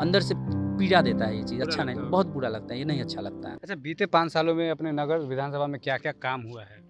अंदर से पीड़ा देता है ये चीज़, बुरा अच्छा लगता नहीं, होगा। बहुत बुरा लगता है, ये नहीं अच्छा लगता है। अच्छा, बीते 5 सालों में अपने नगर विधानसभा में क्या-क्या काम हुआ है?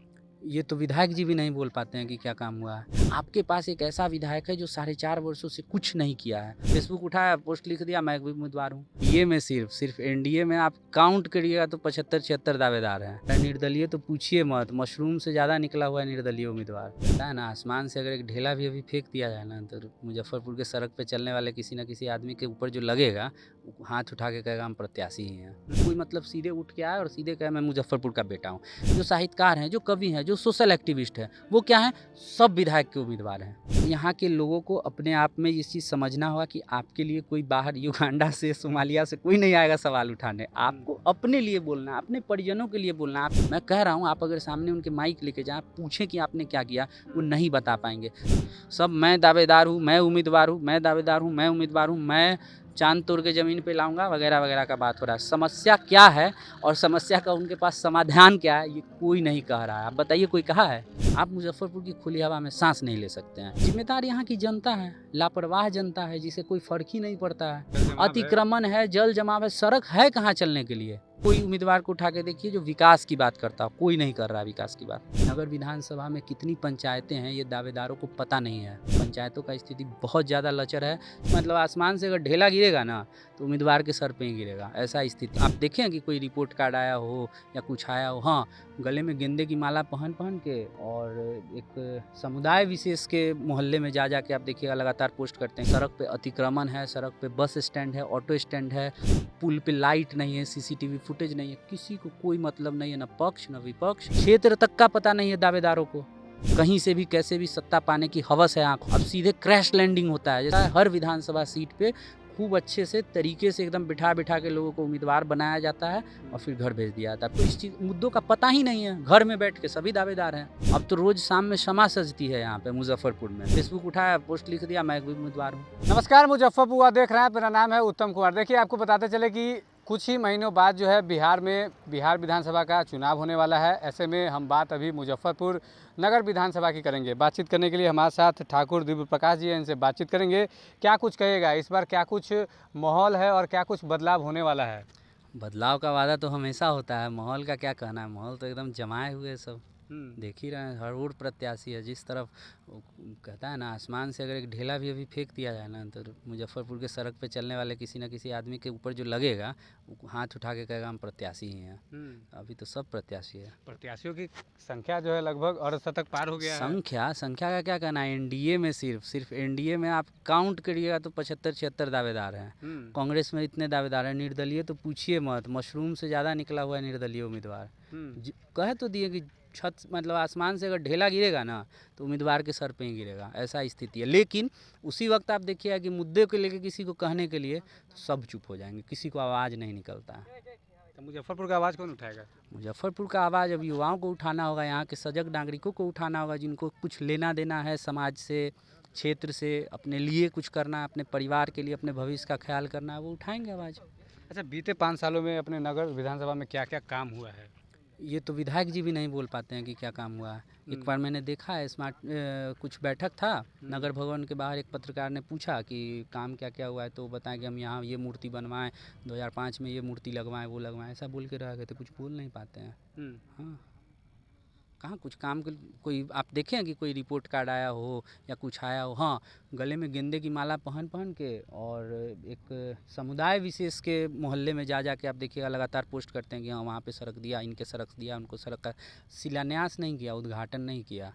ये तो विधायक जी भी नहीं बोल पाते हैं कि क्या काम हुआ है। आपके पास एक ऐसा विधायक है जो साढ़े 4 वर्षों से कुछ नहीं किया है। फेसबुक उठाया, पोस्ट लिख दिया, मैं भी उम्मीदवार हूँ। ये में सिर्फ एनडीए में आप काउंट करिएगा तो 75-76 दावेदार हैं। निर्दलीय तो पूछिए मत, मशरूम से ज़्यादा निकला हुआ है निर्दलीय उम्मीदवार। पता है ना, आसमान से अगर एक ढेला भी अभी फेंक दिया जाए ना, तो मुजफ्फरपुर के सड़क पे चलने वाले किसी न किसी आदमी के ऊपर जो लगेगा, वो हाथ उठा के कहेगा हम प्रत्याशी ही हैं। कोई मतलब सीधे उठ के आए और सीधे कहे मैं मुजफ्फरपुर का बेटा हूँ। जो साहित्यकार हैं, जो कवि हैं, जो सोशल एक्टिविस्ट हैं, वो क्या हैं? सब विधायक के उम्मीदवार हैं। यहाँ के लोगों को अपने आप में ये चीज़ समझना होगा कि आपके लिए कोई बाहर युगांडा से, सोमालिया से कोई नहीं आएगा सवाल उठाने। आपको अपने लिए बोलना है, अपने परिजनों के लिए बोलना है। मैं कह रहा हूँ, आप अगर सामने उनके माइक लेके जाएँ, पूछें कि आपने क्या किया, वो नहीं बता पाएँगे। सब मैं दावेदार हूँ, मैं उम्मीदवार हूँ, मैं दावेदार हूँ, मैं उम्मीदवार हूँ, मैं चाँद तोड़ के ज़मीन पे लाऊँगा, वगैरह-वगैरह का बात हो रहा है। समस्या क्या है और समस्या का उनके पास समाधान क्या है, ये कोई नहीं कह रहा है। आप बताइए, कोई कहा है? आप मुज़फ्फरपुर की खुली हवा में साँस नहीं ले सकते हैं। ज़िम्मेदार यहाँ की जनता है, लापरवाह जनता है जिसे कोई फ़र्क ही नहीं पड़ता है। जल-जमाव है। अतिक्रमण है, जल जमाव है, सड़क है कहाँ चलने के लिए? कोई उम्मीदवार को उठा के देखिए जो विकास की बात करता हो, कोई नहीं कर रहा है विकास की बात। नगर विधानसभा में कितनी पंचायतें हैं, ये दावेदारों को पता नहीं है। पंचायतों का स्थिति बहुत ज़्यादा लचर है, मतलब आसमान से अगर ढेला गिरेगा ना, तो उम्मीदवार के सर पे ही गिरेगा, ऐसा स्थिति। आप देखें कि कोई रिपोर्ट कार्ड आया हो या कुछ आया हो, हाँ, गले में गेंदे की माला पहन के और एक समुदाय विशेष के मोहल्ले में जा के आप देखिएगा लगातार पोस्ट करते हैं। सड़क पे अतिक्रमण है, सड़क पे बस स्टैंड है, ऑटो स्टैंड है, पुल पे लाइट नहीं है, सीसीटीवी फुटेज नहीं है, किसी को कोई मतलब नहीं है, ना पक्ष न विपक्ष। क्षेत्र तक का पता नहीं है दावेदारों को, कहीं से भी कैसे भी सत्ता पाने की हवस है आंखों। अब सीधे क्रैश लैंडिंग होता है, जैसा हर विधानसभा सीट पे खूब अच्छे से तरीके से एकदम बिठा के लोगों को उम्मीदवार बनाया जाता है और फिर घर भेज दिया जाता है। तो इस चीज मुद्दों का पता ही नहीं है, घर में बैठ के सभी दावेदार हैं। अब तो रोज शाम में शमा सजती है यहाँ पे मुजफ्फरपुर में। फेसबुक उठाया, पोस्ट लिख दिया, मैं भी उम्मीदवार हूँ। नमस्कार, मुजफ्फरपुर देख रहे हैं, मेरा नाम है उत्तम कुमार। देखिए, आपको बताते चले कि कुछ ही महीनों बाद जो है बिहार विधानसभा का चुनाव होने वाला है। ऐसे में हम बात अभी मुजफ्फरपुर नगर विधानसभा की करेंगे। बातचीत करने के लिए हमारे साथ ठाकुर दिव्य प्रकाश जी हैं, इनसे बातचीत करेंगे। क्या कुछ कहेगा इस बार, क्या कुछ माहौल है और क्या कुछ बदलाव होने वाला है? बदलाव का वादा तो हमेशा होता है, माहौल का क्या कहना है, माहौल तो एकदम जमाए हुए सब हम्म। देख ही रहे हैं। हर वोट प्रत्याशी है, जिस तरफ वो कहता है ना, आसमान से अगर एक ढेला भी अभी फेंक दिया जाए ना, तो मुजफ्फरपुर के सड़क पे चलने वाले किसी न किसी आदमी के ऊपर जो लगेगा, वो हाथ उठा के कहेगा हम प्रत्याशी ही हैं। अभी तो सब प्रत्याशी है। प्रत्याशियों की संख्या जो है लगभग अर्धशतक पार हो गया है। संख्या का क्या कहना है, एनडीए में सिर्फ एनडीए में आप काउंट करिएगा तो 75-76 दावेदार हैं। कांग्रेस में इतने दावेदार हैं। निर्दलीय तो पूछिए मत, मशरूम से ज़्यादा निकला हुआ है निर्दलीय उम्मीदवार। कह तो दिए कि छत मतलब आसमान से अगर ढेला गिरेगा ना, तो उम्मीदवार के सर पे ही गिरेगा, ऐसा स्थिति है। लेकिन उसी वक्त आप देखिएगा कि मुद्दे को लेकर किसी को कहने के लिए तो सब चुप हो जाएंगे, किसी को आवाज़ नहीं निकलता है। तो मुजफ्फरपुर का आवाज़ कौन उठाएगा? मुजफ्फरपुर का आवाज़ अब युवाओं को उठाना होगा, यहाँ के सजग नागरिकों को उठाना होगा, जिनको कुछ लेना देना है समाज से, क्षेत्र से, अपने लिए कुछ करना है, अपने परिवार के लिए, अपने भविष्य का ख्याल करना है, वो उठाएंगे आवाज़। अच्छा, बीते 5 सालों में अपने नगर विधानसभा में क्या क्या काम हुआ है? ये तो विधायक जी भी नहीं बोल पाते हैं कि क्या काम हुआ है। एक बार मैंने देखा है कुछ बैठक था नगर भवन के बाहर, एक पत्रकार ने पूछा कि काम क्या क्या हुआ है, तो बताया कि हम यहाँ ये मूर्ति बनवाएं, 2005 में ये मूर्ति लगवाएं, वो लगवाएं, ऐसा बोल के रह गए थे, कुछ बोल नहीं पाते हैं। हाँ, कहाँ कुछ काम के कोई आप देखें कि कोई रिपोर्ट कार्ड आया हो या कुछ आया हो, हाँ, गले में गेंदे की माला पहन के और एक समुदाय विशेष के मोहल्ले में जा के आप देखिएगा लगातार पोस्ट करते हैं कि हाँ वहाँ पे सड़क दिया, इनके सड़क दिया, उनको सड़क का शिलान्यास नहीं किया, उद्घाटन नहीं किया,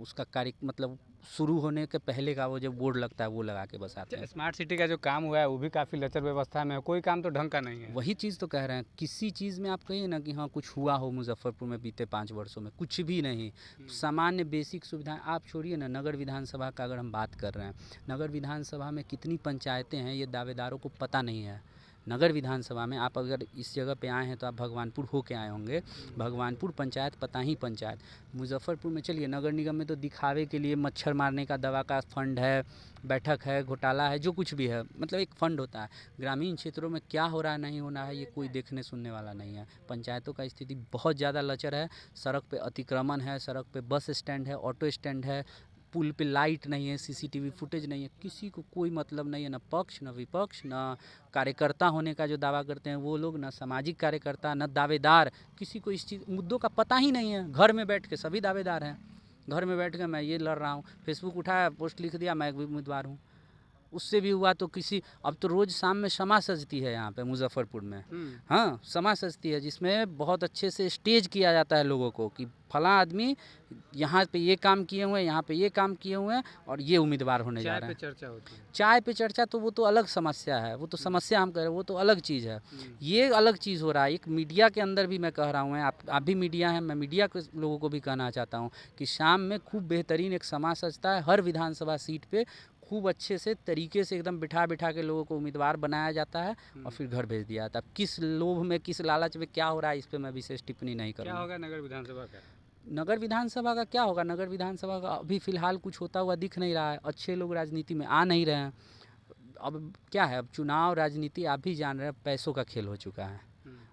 उसका कार्य मतलब शुरू होने के पहले का वो जो बोर्ड लगता है वो लगा के बस आते हैं। स्मार्ट सिटी का जो काम हुआ है वो भी काफ़ी लचर व्यवस्था में है, कोई काम तो ढंग का नहीं है। वही चीज़ तो कह रहे हैं, किसी चीज़ में आप कहिए ना कि हाँ कुछ हुआ हो मुजफ्फरपुर में बीते 5 वर्षों में, कुछ भी नहीं। सामान्य बेसिक सुविधाएं आप छोड़िए ना, नगर विधानसभा का अगर हम बात कर रहे हैं, नगर विधानसभा में कितनी पंचायतें हैं ये दावेदारों को पता नहीं है। नगर विधानसभा में आप अगर इस जगह पे आए हैं तो आप भगवानपुर होके आए होंगे, भगवानपुर पंचायत पता ही पंचायत। मुजफ्फरपुर में चलिए, नगर निगम में तो दिखावे के लिए मच्छर मारने का दवा का फंड है, बैठक है, घोटाला है, जो कुछ भी है, मतलब एक फ़ंड होता है। ग्रामीण क्षेत्रों में क्या हो रहा है नहीं होना है ये कोई देखने सुनने वाला नहीं है। पंचायतों का स्थिति बहुत ज़्यादा लचर है, सड़क पे अतिक्रमण है, सड़क पे बस स्टैंड है, ऑटो स्टैंड है, पुल पे लाइट नहीं है, सीसीटीवी फुटेज नहीं है, किसी को कोई मतलब नहीं है, ना पक्ष ना विपक्ष, ना कार्यकर्ता होने का जो दावा करते हैं वो लोग, ना सामाजिक कार्यकर्ता, ना दावेदार, किसी को इस चीज़ मुद्दों का पता ही नहीं है। घर में बैठ के सभी दावेदार हैं, घर में बैठ के मैं ये लड़ रहा हूँ, फेसबुक उठाया पोस्ट लिख दिया मैं भी उम्मीदवार हूँ। उससे भी हुआ तो किसी, अब तो रोज़ शाम में समा सजती है यहाँ पे मुजफ्फरपुर में। हाँ, समा सजती है जिसमें बहुत अच्छे से स्टेज किया जाता है लोगों को कि फलां आदमी यहाँ पे ये काम किए हुए हैं, यहाँ पे ये काम किए हुए हैं और ये उम्मीदवार होने जा रहे हैं। चर्चा होती है। चाय पे चर्चा तो वो तो अलग समस्या है, वो तो समस्या हम कह रहे हैं, वो तो अलग चीज़ है। ये अलग चीज़ हो रहा है। एक मीडिया के अंदर भी मैं कह रहा हूँ, आप भी मीडिया हैं, मैं मीडिया के लोगों को भी कहना चाहता हूँ कि शाम में खूब बेहतरीन एक समा सजता है, हर विधानसभा सीट पे खूब अच्छे से तरीके से एकदम बिठा के लोगों को उम्मीदवार बनाया जाता है और फिर घर भेज दिया जाता है। किस लोभ में, किस लालच में क्या हो रहा है, इस पर मैं विशेष टिप्पणी नहीं क्या करूँगा। होगा नगर विधानसभा का? नगर विधानसभा का क्या होगा? नगर विधानसभा का अभी फ़िलहाल कुछ होता हुआ दिख नहीं रहा है, अच्छे लोग राजनीति में आ नहीं रहे हैं। अब क्या है, अब चुनाव राजनीति आप भी जान रहे हैं, पैसों का खेल हो चुका है।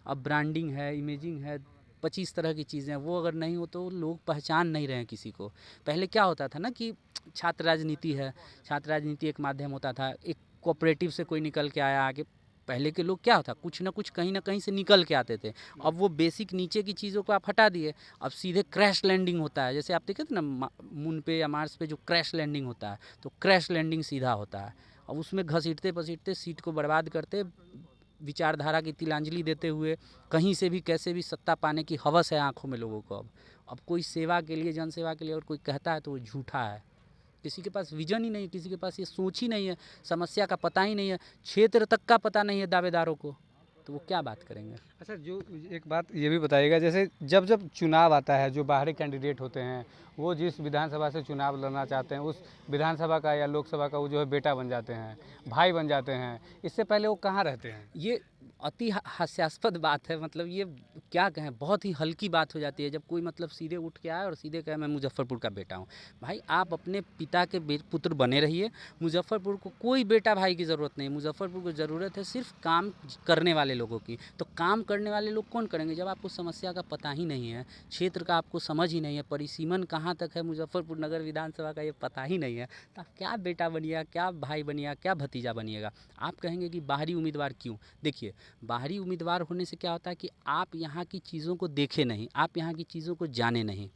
अब ब्रांडिंग है, इमेजिंग है, 25 तरह की चीज़ें हैं, वो अगर नहीं हो तो लोग पहचान नहीं रहे हैं किसी को। पहले क्या होता था ना कि छात्र राजनीति है, छात्र राजनीति एक माध्यम होता था, एक कोऑपरेटिव से कोई निकल के आया आगे। पहले के लोग क्या होता, कुछ ना कुछ कहीं ना कहीं से निकल के आते थे। अब वो बेसिक नीचे की चीज़ों को आप हटा दिए, अब सीधे क्रैश लैंडिंग होता है। जैसे आप देखे थे ना मून पे या मार्स पे जो क्रैश लैंडिंग होता है, तो क्रैश लैंडिंग सीधा होता है। अब उसमें घसीटते पसीटते सीट को बर्बाद करते, विचारधारा की तिलांजलि देते हुए कहीं से भी कैसे भी सत्ता पाने की हवस है आंखों में लोगों को। अब कोई सेवा के लिए, जनसेवा के लिए अगर कोई कहता है तो वो झूठा है। किसी के पास विजन ही नहीं है, किसी के पास ये सोच ही नहीं है, समस्या का पता ही नहीं है, क्षेत्र तक का पता नहीं है दावेदारों को, तो वो क्या बात करेंगे। अच्छा, जो एक बात ये भी बताइएगा, जैसे जब जब चुनाव आता है, जो बाहरी कैंडिडेट होते हैं वो जिस विधानसभा से चुनाव लड़ना चाहते हैं उस विधानसभा का या लोकसभा का वो जो है बेटा बन जाते हैं, भाई बन जाते हैं। इससे पहले वो कहाँ रहते हैं? ये अति हास्यास्पद बात है, मतलब ये क्या कहें, बहुत ही हल्की बात हो जाती है जब कोई मतलब सीधे उठ के आए और सीधे कहे मैं मुजफ्फरपुर का बेटा हूँ। भाई आप अपने पिता के पुत्र बने रहिए। मुजफ्फरपुर को कोई बेटा भाई की ज़रूरत नहीं, मुजफ्फरपुर को ज़रूरत है सिर्फ काम करने वाले लोगों की। तो काम करने वाले लोग कौन करेंगे जब आपको समस्या का पता ही नहीं है, क्षेत्र का आपको समझ ही नहीं है, परिसीमन कहाँ तक है मुजफ्फरपुर नगर विधानसभा का ये पता ही नहीं है, तो आप क्या बेटा बनिएगा, क्या भाई बनिएगा, क्या भतीजा बनिएगा। आप कहेंगे कि बाहरी उम्मीदवार क्यों? देखिए, बाहरी उम्मीदवार होने से क्या होता है कि आप यहाँ की चीज़ों को देखे नहीं, आप यहाँ की चीज़ों को जाने नहीं,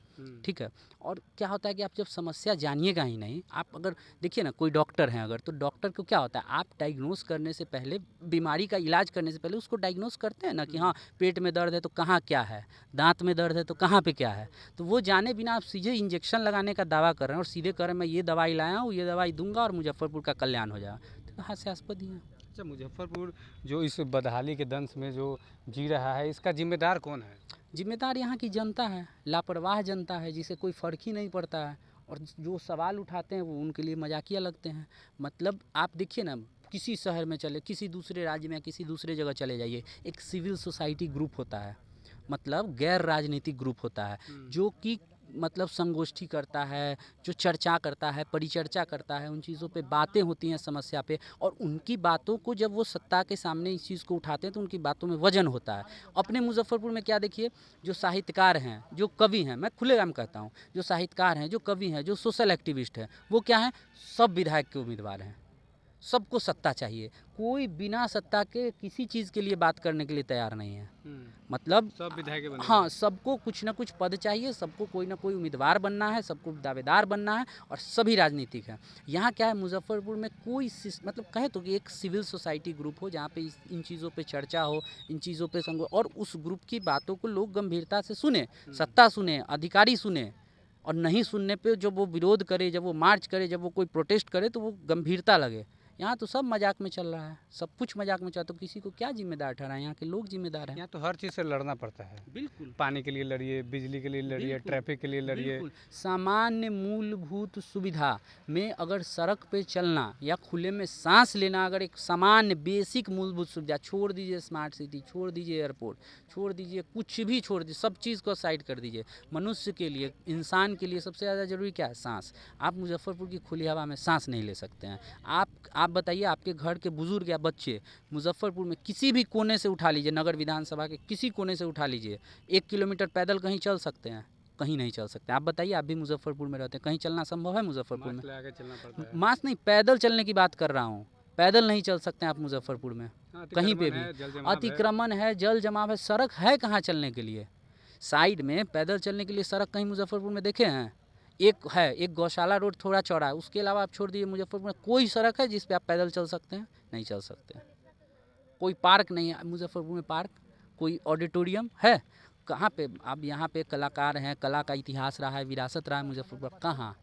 ठीक है। और क्या होता है कि आप जब समस्या जानिएगा ही नहीं, आप अगर देखिए ना, कोई डॉक्टर हैं अगर, तो डॉक्टर को क्या होता है, आप डायग्नोस करने से पहले, बीमारी का इलाज करने से पहले उसको डायग्नोस करते हैं ना कि हाँ पेट में दर्द है तो कहाँ क्या है, दांत में दर्द है तो कहाँ पे क्या है। तो वो जाने बिना आप सीधे इंजेक्शन लगाने का दावा कर रहे हैं और सीधे कह रहे हैं मैं ये दवाई लाया हूँ, ये दवाई दूंगा और मुजफ्फरपुर का कल्याण हो जाएगा, तो हास्यास्पद ही है। अच्छा, मुजफ्फरपुर जो इस बदहाली के दंश में जो जी रहा है, इसका जिम्मेदार कौन है? जिम्मेदार यहाँ की जनता है, लापरवाह जनता है जिसे कोई फ़र्क ही नहीं पड़ता है, और जो सवाल उठाते हैं वो उनके लिए मजाकिया लगते हैं। मतलब आप देखिए ना, किसी शहर में चले, किसी दूसरे राज्य में, किसी दूसरे जगह चले जाइए, एक सिविल सोसाइटी ग्रुप होता है, मतलब गैर राजनीतिक ग्रुप होता है, जो कि मतलब संगोष्ठी करता है, जो चर्चा करता है, परिचर्चा करता है, उन चीज़ों पे बातें होती हैं समस्या पे, और उनकी बातों को जब वो सत्ता के सामने इस चीज़ को उठाते हैं तो उनकी बातों में वजन होता है। अपने मुजफ्फरपुर में क्या देखिए, जो साहित्यकार हैं, जो कवि हैं, मैं खुलेआम कहता हूँ, जो साहित्यकार हैं, जो कवि हैं, जो सोशल एक्टिविस्ट हैं, वो क्या हैं, सब विधायक के उम्मीदवार हैं। सबको सत्ता चाहिए, कोई बिना सत्ता के किसी चीज़ के लिए बात करने के लिए तैयार नहीं है। मतलब सब विधायक बने। हाँ, सबको कुछ ना कुछ पद चाहिए, सबको कोई ना कोई उम्मीदवार बनना है, सबको दावेदार बनना है, और सभी राजनीतिक हैं। यहाँ क्या है, मुजफ्फरपुर में कोई मतलब कहे तो कि एक सिविल सोसाइटी ग्रुप हो जहाँ पे इन चीज़ों पे चर्चा हो, इन चीज़ों पे और उस ग्रुप की बातों को लोग गंभीरता से सुने, सत्ता सुने, अधिकारी सुने, और नहीं सुनने पे जब वो विरोध करे, जब वो मार्च करे, जब वो कोई प्रोटेस्ट करे तो वो गंभीरता लगे। यहाँ तो सब मजाक में चल रहा है, सब कुछ मजाक में चल, तो किसी को क्या जिम्मेदार ठहराएं, यहाँ के लोग जिम्मेदार हैं। यहाँ तो हर चीज़ से लड़ना पड़ता है। बिल्कुल, पानी के लिए लड़िए, बिजली के लिए लड़िए, ट्रैफिक के लिए लड़िए। सामान्य मूलभूत सुविधा में अगर सड़क पे चलना या खुले में सांस लेना, अगर एक सामान्य बेसिक मूलभूत सुविधा, छोड़ दीजिए स्मार्ट सिटी, छोड़ दीजिए एयरपोर्ट, छोड़ दीजिए कुछ भी, छोड़ दीजिए, सब चीज़ को साइड कर दीजिए, मनुष्य के लिए, इंसान के लिए सबसे ज़्यादा ज़रूरी क्या है, सांस। आप मुजफ्फरपुर की खुली हवा में सांस नहीं ले सकते हैं। आप बताइए, आपके घर के बुजुर्ग या बच्चे मुजफ्फरपुर में किसी भी कोने से उठा लीजिए, नगर विधानसभा के किसी कोने से उठा लीजिए, 1 किलोमीटर पैदल कहीं चल सकते हैं? कहीं नहीं चल सकते। आप बताइए, आप भी मुजफ्फरपुर में रहते हैं, कहीं चलना संभव है मुजफ्फरपुर में? मास्क लगा के चलना पड़ता है। मास्क नहीं, पैदल चलने की बात कर रहा हूँ। पैदल नहीं चल सकते हैं आप मुजफ्फरपुर में हाँ, कहीं पे अतिक्रमण भी। है, जल जमाव है। अतिक्रमण है, जल जमाव है, सड़क है कहाँ चलने के लिए? साइड में पैदल चलने के लिए सड़क कहीं मुजफ्फरपुर में देखे हैं? एक है, एक गौशाला रोड थोड़ा चौड़ा है, उसके अलावा आप छोड़ दीजिए मुजफ्फरपुर में कोई सड़क है जिस पे आप पैदल चल सकते हैं? नहीं चल सकते। कोई पार्क नहीं है मुजफ्फरपुर में, पार्क कोई ऑडिटोरियम है कहाँ पे? अब यहाँ पे कलाकार हैं, कला का इतिहास रहा है, विरासत रहा है मुजफ्फरपुर, कहाँ?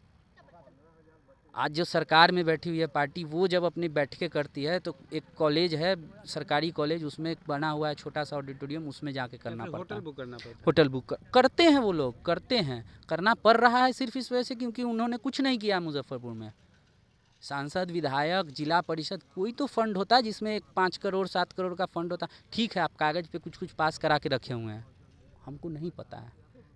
आज जो सरकार में बैठी हुई है पार्टी, वो जब अपनी बैठकें करती है तो एक कॉलेज है, सरकारी कॉलेज, उसमें एक बना हुआ है छोटा सा ऑडिटोरियम, उसमें जाके करना पड़ता होटल है। बुक करना पड़ता है। होटल बुक करते हैं वो लोग, करते हैं, करना पड़ रहा है सिर्फ इस वजह से क्योंकि उन्होंने कुछ नहीं किया मुजफ्फरपुर में। सांसद, विधायक, जिला परिषद, कोई तो फंड होता है जिसमें एक 5 करोड़ 7 करोड़ का फंड होता है। ठीक है, आप कागज़ पे कुछ कुछ पास करा के रखे हुए हैं, हमको नहीं पता है,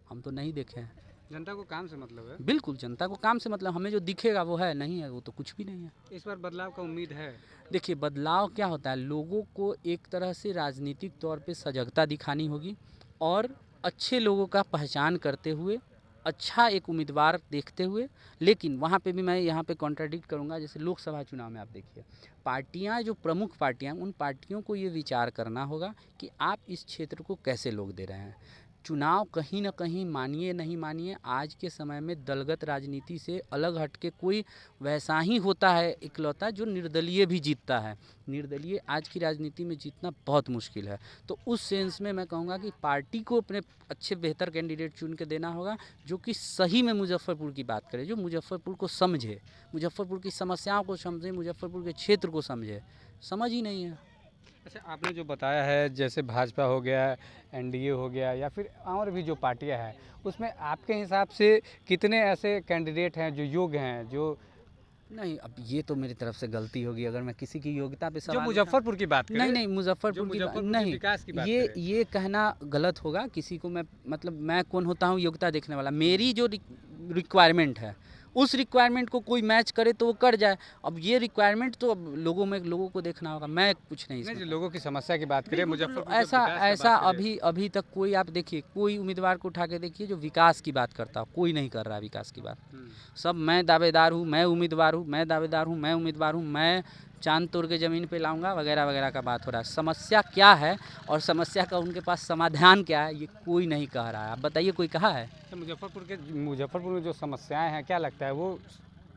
हम तो नहीं देखे हैं। जनता को काम से मतलब है। बिल्कुल जनता को काम से मतलब, हमें जो दिखेगा वो है, नहीं है वो तो कुछ भी नहीं है। इस बार बदलाव का उम्मीद है। देखिए, बदलाव क्या होता है, लोगों को एक तरह से राजनीतिक तौर पे सजगता दिखानी होगी और अच्छे लोगों का पहचान करते हुए, अच्छा एक उम्मीदवार देखते हुए। लेकिन वहाँ पे भी मैं यहाँ पे कॉन्ट्राडिक्ट करूँगा, जैसे लोकसभा चुनाव में आप देखिए, पार्टियाँ जो प्रमुख पार्टियाँ, उन पार्टियों को ये विचार करना होगा कि आप इस क्षेत्र को कैसे लोग दे रहे हैं। चुनाव कहीं ना कहीं, मानिए नहीं मानिए, आज के समय में दलगत राजनीति से अलग हट के कोई वैसा ही होता है इकलौता जो निर्दलीय भी जीतता है। निर्दलीय आज की राजनीति में जीतना बहुत मुश्किल है। तो उस सेंस में मैं कहूँगा कि पार्टी को अपने अच्छे बेहतर कैंडिडेट चुन के देना होगा, जो कि सही में मुजफ्फरपुर की बात करे, जो मुजफ्फरपुर को समझे, मुजफ्फरपुर की समस्याओं को समझे, मुजफ्फरपुर के क्षेत्र को समझे। समझ ही नहीं है। अच्छा, आपने जो बताया है, जैसे भाजपा हो गया, एनडीए हो गया, या फिर और भी जो पार्टियां हैं, उसमें आपके हिसाब से कितने ऐसे कैंडिडेट हैं जो योग्य हैं, जो नहीं, अब ये तो मेरी तरफ से गलती होगी अगर मैं किसी की योग्यता पे जो सवाल मुजफ्फरपुर की बात करें? नहीं नहीं, जो मुजफ्फरपुर की बात मुजफ्फरपुर के नहीं, विकास की बात ये करें। ये कहना गलत होगा किसी को। मैं मतलब मैं कौन होता हूँ योग्यता देखने वाला? मेरी जो रिक्वायरमेंट है, उस रिक्वायरमेंट को कोई मैच करे तो वो कर जाए। अब ये रिक्वायरमेंट तो अब लोगों को देखना होगा, मैं कुछ नहीं नहीं, इसमें। जो लोगों की समस्या की बात करें, मुजफ्फरपुर के ऐसा विकास की ऐसा बात करें। अभी तक कोई, आप देखिए, कोई उम्मीदवार को उठा के देखिए जो विकास की बात करता हो, कोई नहीं कर रहा है विकास की बात। सब मैं दावेदार हूँ, मैं उम्मीदवार हूँ, मैं दावेदार हूँ, मैं उम्मीदवार हूँ, मैं चांद तोड़ के ज़मीन पे लाऊंगा, वगैरह वगैरह का बात हो रहा है। समस्या क्या है और समस्या का उनके पास समाधान क्या है, ये कोई नहीं कह रहा है। आप बताइए, कोई कहा है? तो मुजफ्फरपुर में जो समस्याएं हैं, क्या लगता है वो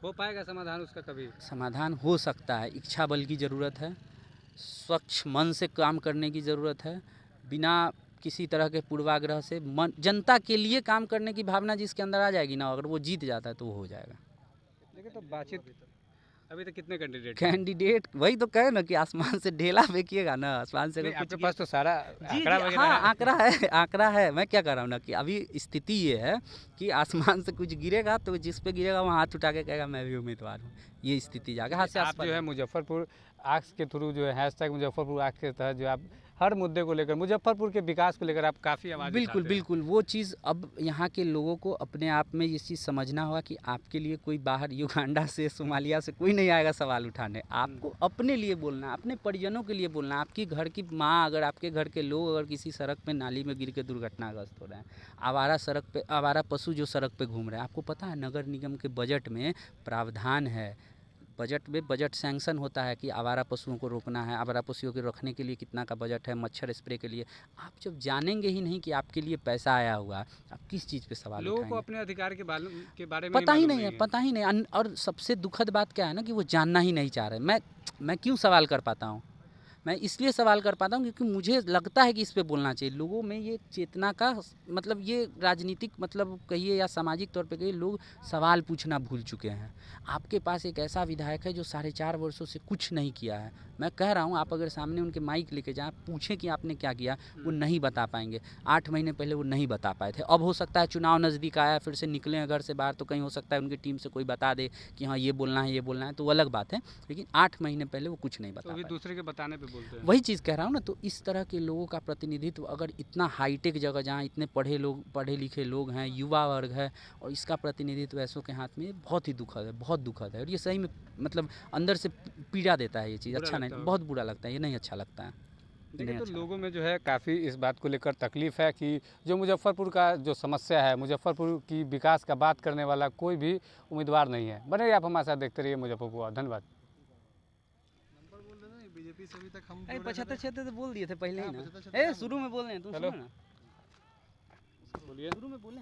हो पाएगा समाधान उसका कभी? समाधान हो सकता है, इच्छा बल की ज़रूरत है, स्वच्छ मन से काम करने की ज़रूरत है, बिना किसी तरह के पूर्वाग्रह से मन, जनता के लिए काम करने की भावना जिसके अंदर आ जाएगी ना, अगर वो जीत जाता है तो वो हो जाएगा। देखिए, तो बातचीत अभी तक कितने कैंडिडेट? कैंडिडेट वही तो कहे ना कि आसमान से ढेला फेंकिएगा ना, आसमान से अगर कुछ आपके पास तो सारा जी आंकड़ा जी, वगैरह हाँ, है। आंकड़ा है, आंकड़ा है। मैं क्या कर रहा हूँ ना कि अभी स्थिति ये है कि आसमान से कुछ गिरेगा तो जिस पे गिरेगा वहाँ हाथ उठा के कहेगा मैं भी उम्मीदवार हूँ। ये स्थिति जाएगा हाथ से आप जो है मुजफ्फरपुर आर्क्स के थ्रू, जो है हैशटैग मुजफ्फरपुर आर्क्स के तहत, जो आप हर मुद्दे को लेकर, मुजफ्फरपुर के विकास को लेकर आप काफ़ी आवाज़ बिल्कुल उठाते हैं। बिल्कुल, वो चीज़ अब यहाँ के लोगों को अपने आप में ये चीज़ समझना होगा कि आपके लिए कोई बाहर युगांडा से, सोमालिया से कोई नहीं आएगा सवाल उठाने। आपको अपने लिए बोलना, अपने परिजनों के लिए बोलना। आपकी घर की माँ, अगर आपके घर के लोग अगर किसी सड़क पे नाली में गिर के दुर्घटनाग्रस्त हो रहे हैं, आवारा पशु जो सड़क पे घूम रहे हैं, आपको पता है नगर निगम के बजट में प्रावधान है, बजट सैंक्शन होता है कि आवारा पशुओं को रोकना है, आवारा पशुओं के रखने के लिए कितना का बजट है, मच्छर स्प्रे के लिए। आप जब जानेंगे ही नहीं कि आपके लिए पैसा आया हुआ, आप किस चीज़ पे सवाल लोगों को उठाएंगे? अपने अधिकार के बारे में पता ही मालूम नहीं है, पता ही नहीं। और सबसे दुखद बात क्या है ना कि वो जानना ही नहीं चाह रहे। मैं क्यों सवाल कर पाता हूँ? मैं इसलिए सवाल कर पाता हूँ क्योंकि मुझे लगता है कि इस पे बोलना चाहिए। लोगों में ये चेतना का मतलब, ये राजनीतिक मतलब कहिए या सामाजिक तौर पे कहिए, लोग सवाल पूछना भूल चुके हैं। आपके पास एक ऐसा विधायक है जो 4.5 वर्षों से कुछ नहीं किया है। मैं कह रहा हूँ, आप अगर सामने उनके माइक लेके जाएं, पूछें कि आपने क्या किया, वो नहीं बता पाएंगे। 8 महीने पहले वो नहीं बता पाए थे। अब हो सकता है चुनाव नज़दीक आया, फिर से निकले हैं घर से बाहर, तो कहीं हो सकता है उनकी टीम से कोई बता दे कि हाँ ये बोलना है, ये बोलना है, तो अलग बात है। लेकिन 8 महीने पहले वो कुछ नहीं बता तो अभी पाए। दूसरे के बताने पे बोलते हैं। वही चीज़ कह रहा हूँ ना, तो इस तरह के लोगों का प्रतिनिधित्व अगर इतना हाईटेक जगह जहाँ इतने पढ़े लिखे लोग हैं, युवा वर्ग है, और इसका प्रतिनिधित्व ऐसों के हाथ में, बहुत ही दुखद है, बहुत दुखद है। और ये सही में मतलब अंदर से पीड़ा देता है ये चीज़। बुरा अच्छा लगता नहीं, होगा। बहुत बुरा लगता है, ये नहीं अच्छा लगता है। देखिए नहीं तो अच्छा लोगों में जो है काफ़ी इस बात को लेकर तकलीफ है कि जो मुजफ्फरपुर का जो समस्या है, मुजफ्फरपुर की विकास का बात करने वाला कोई भी उम्मीदवार नहीं है। बने रहिए आप हमारे साथ, देखते रहिए मुजफ्फरपुर। धन्यवाद। बीजेपी से अभी तक हम अरे जुड़े 75 76 तो बोल दिए थे पहले ही हाँ, ना 75 ए शुरू में बोल रहे हैं तुम चलो। सुनो ना बोलिए। शुरू में बोले